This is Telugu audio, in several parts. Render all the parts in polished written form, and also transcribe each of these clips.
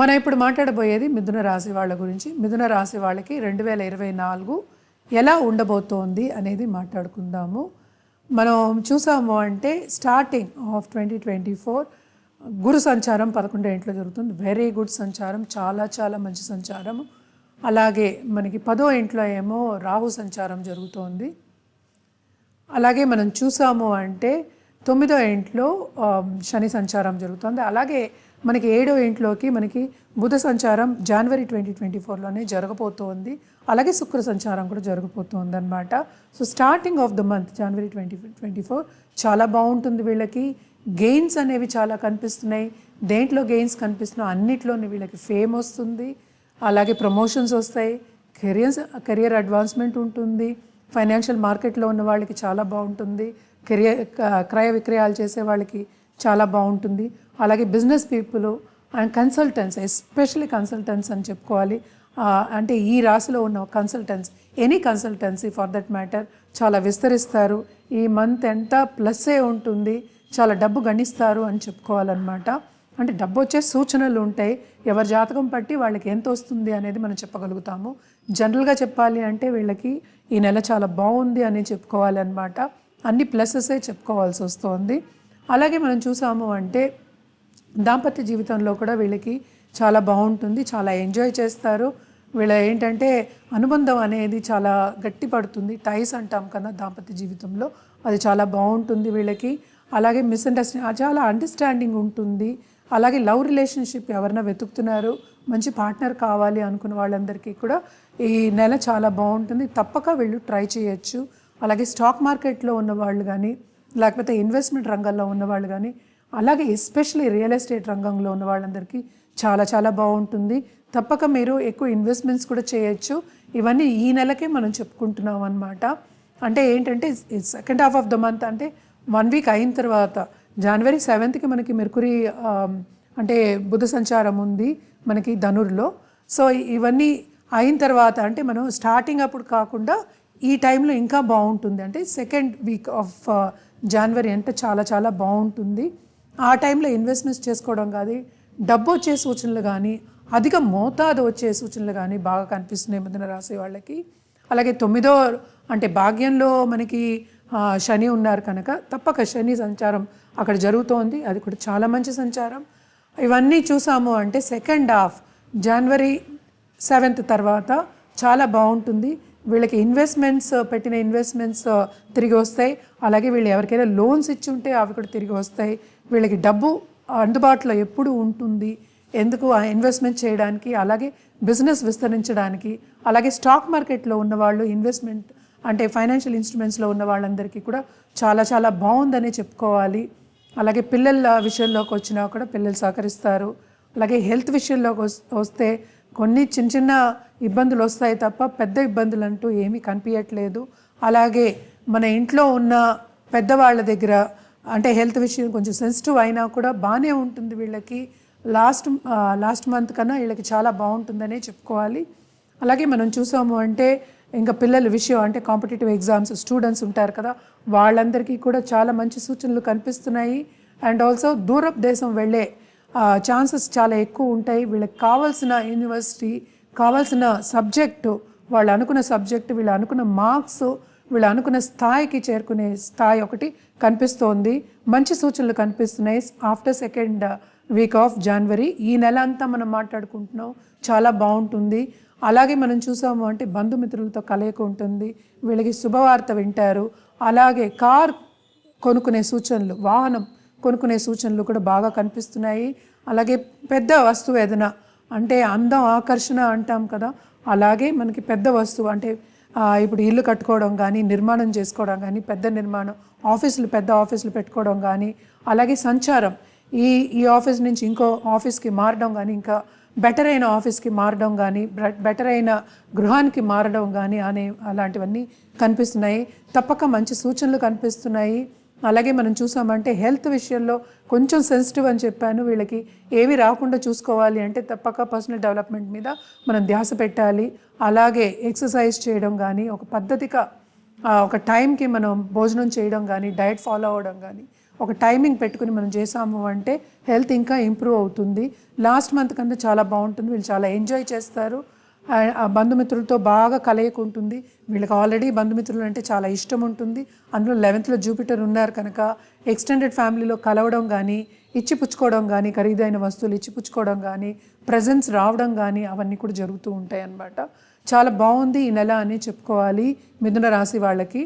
మనం ఇప్పుడు మాట్లాడబోయేది మిథున రాశి వాళ్ళ గురించి. మిథున రాశి వాళ్ళకి 2024 ఎలా ఉండబోతోంది అనేది మాట్లాడుకుందాము. మనం చూసాము అంటే స్టార్టింగ్ ఆఫ్ 2024 గురు సంచారం 11వ ఇంట్లో జరుగుతుంది. వెరీ గుడ్ సంచారం, చాలా చాలా మంచి సంచారం. అలాగే మనకి 10వ ఇంట్లో ఏమో రాహు సంచారం జరుగుతోంది. అలాగే మనం చూసాము అంటే 9వ ఇంట్లో శని సంచారం జరుగుతుంది. అలాగే మనకి 7వ ఇంట్లోకి మనకి బుధ సంచారం జనవరి 2024లోనే జరగబోతోంది. అలాగే శుక్ర సంచారం కూడా జరగబోతోంది అనమాట. So starting of the month January 2024 చాలా బాగుంటుంది. వీళ్ళకి గెయిన్స్ అనేవి చాలా కనిపిస్తున్నాయి. దేంట్లో గెయిన్స్ కనిపిస్తున్నాయి అన్నిట్లోని వీళ్ళకి ఫేమ్ వస్తుంది, అలాగే ప్రమోషన్స్ వస్తాయి, కెరియర్ అడ్వాన్స్మెంట్ ఉంటుంది. ఫైనాన్షియల్ మార్కెట్లో ఉన్న వాళ్ళకి చాలా బాగుంటుంది. క్రయ విక్రయాలు చేసే వాళ్ళకి చాలా బాగుంటుంది. అలాగే business people and consultants, especially consultants అని చెప్పుకోవాలి. అంటే ఈ రాశిలో ఉన్న consultants, any consultancy for that matter చాలా విస్తరిస్తారు. ఈ మంత్ ఎంత ప్లస్సే ఉంటుంది, చాలా డబ్బు గణిస్తారు అని చెప్పుకోవాలన్నమాట. అంటే డబ్బు వచ్చే సూచనలు ఉంటాయి. ఎవరి జాతకం బట్టి వాళ్ళకి ఎంత వస్తుంది అనేది మనం చెప్పగలుగుతాము. జనరల్గా చెప్పాలి అంటే వీళ్ళకి ఈ నెల చాలా బాగుంది అని చెప్పుకోవాలి అన్నమాట. అన్ని ప్లసెసే చెప్పుకోవాల్సి వస్తుంది. అలాగే మనం చూసాము అంటే దాంపత్య జీవితంలో కూడా వీళ్ళకి చాలా బాగుంటుంది, చాలా ఎంజాయ్ చేస్తారు. వీళ్ళ ఏంటంటే అనుబంధం అనేది చాలా గట్టి పడుతుంది. టైస్ అంటాం కదా దాంపత్య జీవితంలో, అది చాలా బాగుంటుంది వీళ్ళకి. అలాగే చాలా అండర్స్టాండింగ్ ఉంటుంది. అలాగే లవ్ రిలేషన్షిప్ ఎవరైనా వెతుకుతున్నారు, మంచి పార్ట్నర్ కావాలి అనుకున్న వాళ్ళందరికీ కూడా ఈ నెల చాలా బాగుంటుంది. తప్పక వీళ్ళు ట్రై చేయొచ్చు. అలాగే స్టాక్ మార్కెట్లో ఉన్నవాళ్ళు కానీ, లేకపోతే ఇన్వెస్ట్మెంట్ రంగంలో ఉన్నవాళ్ళు కానీ, అలాగే ఎస్పెషల్లీ రియల్ ఎస్టేట్ రంగంలో ఉన్న వాళ్ళందరికీ చాలా చాలా బాగుంటుంది. తప్పక మీరు ఎక్కువ ఇన్వెస్ట్మెంట్స్ కూడా చేయొచ్చు. ఇవన్నీ ఈ నెలకే మనం చెప్పుకుంటున్నాం అన్నమాట. అంటే ఏంటంటే second half of the month అంటే 1 వీక్ అయిన తర్వాత జనవరి 7th మనకి మెర్కురీ అంటే బుధ సంచారం ఉంది మనకి ధనుర్లో. సో ఇవన్నీ అయిన తర్వాత అంటే మనం స్టార్టింగ్ అప్పుడు కాకుండా ఈ టైంలో ఇంకా బాగుంటుంది. అంటే సెకండ్ వీక్ ఆఫ్ జనవరి అంటే చాలా చాలా బాగుంటుంది. ఆ టైంలో ఇన్వెస్ట్మెంట్స్ చేసుకోవడం కానీ, డబ్బు వచ్చే సూచనలు కానీ, అధిక మోతాదు వచ్చే సూచనలు కానీ బాగా కనిపిస్తున్నాయి మిథున రాశి వాళ్ళకి. అలాగే 9వ అంటే భాగ్యంలో మనకి శని ఉన్నారు కనుక తప్పక శని సంచారం అక్కడ జరుగుతోంది. అది కూడా చాలా మంచి సంచారం. ఇవన్నీ చూసాము అంటే సెకండ్ హాఫ్ జనవరి 7th తర్వాత చాలా బాగుంటుంది. వీళ్ళకి పెట్టిన ఇన్వెస్ట్మెంట్స్ తిరిగి వస్తాయి. అలాగే వీళ్ళు ఎవరికైనా లోన్స్ ఇచ్చి ఉంటే అవి కూడా తిరిగి వస్తాయి. వీళ్ళకి డబ్బు అందుబాటులో ఎప్పుడు ఉంటుంది, ఎందుకు ఇన్వెస్ట్మెంట్ చేయడానికి, అలాగే బిజినెస్ విస్తరించడానికి. అలాగే స్టాక్ మార్కెట్లో ఉన్నవాళ్ళు, ఇన్వెస్ట్మెంట్ అంటే ఫైనాన్షియల్ ఇన్స్ట్రుమెంట్స్లో ఉన్న వాళ్ళందరికీ కూడా చాలా చాలా బాగుందనే చెప్పుకోవాలి. అలాగే పిల్లల విషయంలోకి వచ్చినా కూడా పిల్లలు సహకరిస్తారు. అలాగే హెల్త్ విషయంలోకి వస్తే కొన్ని చిన్న చిన్న ఇబ్బందులు వస్తాయి తప్ప పెద్ద ఇబ్బందులు అంటూ ఏమీ కనిపించట్లేదు. అలాగే మన ఇంట్లో ఉన్న పెద్దవాళ్ళ దగ్గర అంటే హెల్త్ విషయం కొంచెం సెన్సిటివ్ అయినా కూడా బాగానే ఉంటుంది వీళ్ళకి. లాస్ట్ మంత్ కన్నా వీళ్ళకి చాలా బాగుంటుందనే చెప్పుకోవాలి. అలాగే మనం చూసాము అంటే ఇంకా పిల్లల విషయం అంటే కాంపిటేటివ్ ఎగ్జామ్స్ స్టూడెంట్స్ ఉంటారు కదా, వాళ్ళందరికీ కూడా చాలా మంచి సూచనలు కనిపిస్తున్నాయి. అండ్ ఆల్సో దూరపు దేశం వెళ్ళే ఛాన్సెస్ చాలా ఎక్కువ ఉంటాయి. వీళ్ళకి కావాల్సిన యూనివర్సిటీ, కావాల్సిన సబ్జెక్టు, వాళ్ళు అనుకున్న సబ్జెక్టు, వీళ్ళు అనుకున్న మార్క్స్, వీళ్ళు అనుకున్న స్థాయికి చేరుకునే స్థాయి ఒకటి కనిపిస్తోంది. మంచి సూచనలు కనిపిస్తున్నాయి after second week of January. ఈ నెల అంతా మనం మాట్లాడుకుంటున్నాం, చాలా బాగుంటుంది. అలాగే మనం చూసాము అంటే బంధుమిత్రులతో కలయిక ఉంటుంది. వీళ్ళకి శుభవార్త వింటారు. అలాగే కార్ కొనుక్కునే సూచనలు, వాహనం కొనుక్కునే సూచనలు కూడా బాగా కనిపిస్తున్నాయి. అలాగే పెద్ద వస్తువు ఏదైనా అంటే అందం, ఆకర్షణ అంటాం కదా, అలాగే మనకి పెద్ద వస్తువు అంటే ఇప్పుడు ఇల్లు కట్టుకోవడం కానీ, నిర్మాణం చేసుకోవడం కానీ, పెద్ద నిర్మాణం, పెద్ద ఆఫీసులు పెట్టుకోవడం కానీ, అలాగే సంచారం ఈ ఆఫీస్ నుంచి ఇంకో ఆఫీస్కి మారడం కానీ, ఇంకా బెటర్ అయిన ఆఫీస్కి మారడం కానీ, బెటర్ అయిన గృహానికి మారడం కానీ అలాంటివన్నీ కనిపిస్తున్నాయి. తప్పక మంచి సూచనలు కనిపిస్తున్నాయి. అలాగే మనం చూసామంటే హెల్త్ విషయంలో కొంచెం సెన్సిటివ్ అని చెప్పాను. వీళ్ళకి ఏవి రాకుండా చూసుకోవాలి అంటే తప్పక పర్సనల్ డెవలప్మెంట్ మీద మనం ధ్యాస పెట్టాలి. అలాగే ఎక్సర్సైజ్ చేయడం కానీ, ఒక పద్ధతిగా ఒక టైంకి మనం భోజనం చేయడం కానీ, డైట్ ఫాలో అవ్వడం కానీ, ఒక టైమింగ్ పెట్టుకుని మనం చేసాము అంటే హెల్త్ ఇంకా ఇంప్రూవ్ అవుతుంది. లాస్ట్ మంత్ కన్నా చాలా బాగుంటుంది. వీళ్ళు చాలా ఎంజాయ్ చేస్తారు. ఆ బంధుమిత్రులతో బాగా కలయిక ఉంటుంది. వీళ్ళకి ఆల్రెడీ బంధుమిత్రులు అంటే చాలా ఇష్టం ఉంటుంది. అందులో 11th జూపిటర్ ఉన్నారు కనుక ఎక్స్టెండెడ్ ఫ్యామిలీలో కలవడం కానీ, ఇచ్చిపుచ్చుకోవడం కానీ, ఖరీదైన వస్తువులు ఇచ్చిపుచ్చుకోవడం కానీ, ప్రజెన్స్ రావడం కానీ అవన్నీ కూడా జరుగుతూ ఉంటాయి అన్నమాట. చాలా బాగుంది ఈ నెల అని చెప్పుకోవాలి మిథున రాశి వాళ్ళకి.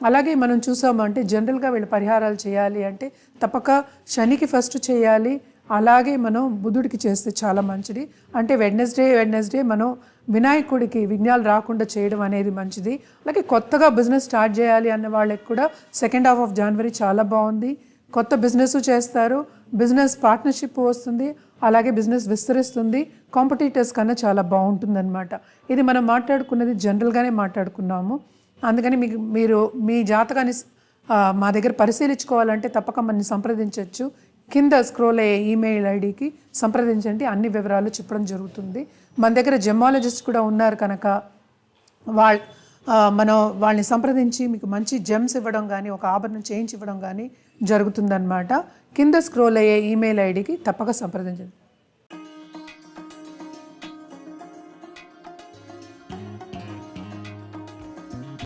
అలాగే మనం చూసామంటే జనరల్గా వీళ్ళు పరిహారాలు చేయాలి అంటే తప్పక శనికి ఫస్ట్ చేయాలి. అలాగే మనం బుధుడికి చేస్తే చాలా మంచిది. అంటే వెడ్నెస్డే మనం వినాయకుడికి విఘ్నాలు రాకుండా చేయడం అనేది మంచిది. అలాగే కొత్తగా బిజినెస్ స్టార్ట్ చేయాలి అన్న వాళ్ళకి కూడా సెకండ్ హాఫ్ ఆఫ్ జనవరి చాలా బాగుంది. కొత్త బిజినెస్ చేస్తారు, బిజినెస్ పార్ట్నర్షిప్ వస్తుంది, అలాగే బిజినెస్ విస్తరిస్తుంది. కాంపిటీటర్స్ కన్నా చాలా బాగుంటుందన్నమాట. ఇది మనం మాట్లాడుకున్నది జనరల్గానే మాట్లాడుకున్నాము. అందుకని మీరు మీ జాతకాన్ని మా దగ్గర పరిశీలించుకోవాలంటే తప్పక మనని సంప్రదించవచ్చు. కింద స్క్రోల్ అయ్యే ఈమెయిల్ ఐడికి సంప్రదించండి, అన్ని వివరాలు చెప్పడం జరుగుతుంది. మన దగ్గర జెమాలజిస్ట్ కూడా ఉన్నారు కనుక మనం వాళ్ళని సంప్రదించి మీకు మంచి జెమ్స్ ఇవ్వడం కానీ, ఒక ఆభరణం చేయించి ఇవ్వడం కానీ జరుగుతుందన్నమాట. కింద స్క్రోల్ అయ్యే ఈమెయిల్ ఐడికి తప్పక సంప్రదించండి.